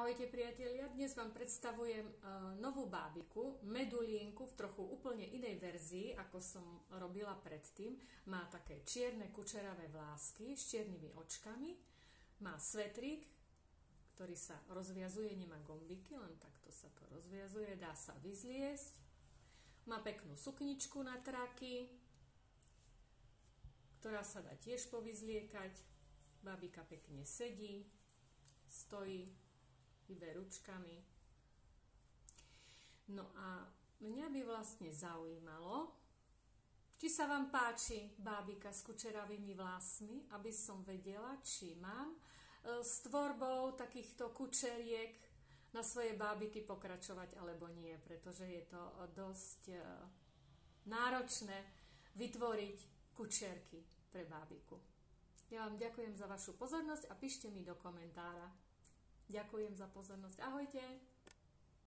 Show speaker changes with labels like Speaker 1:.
Speaker 1: Ahojte priatelia, dnes vám predstavujem novú bábiku, medulienku v trochu úplne inej verzii, ako som robila predtým. Má také čierne kučeravé vlásky s čiernymi očkami, má svetrík, ktorý sa rozviazuje, nemá gombiky, len takto sa to rozviazuje, dá sa vyzliesť. Má peknú sukničku na traky, ktorá sa dá tiež povyzliekať. Bábika pekne sedí, stojí, hýbe ručkami. No a mňa by vlastne zaujímalo, či sa vám páči bábika s kučeravými vlásmi, aby som vedela, či mám s tvorbou takýchto kučeriek na svoje bábiky pokračovať alebo nie, pretože je to dosť náročné vytvoriť kučerky pre bábiku. Ja vám ďakujem za vašu pozornosť a píšte mi do komentára. Ďakujem za pozornosť. Ahojte!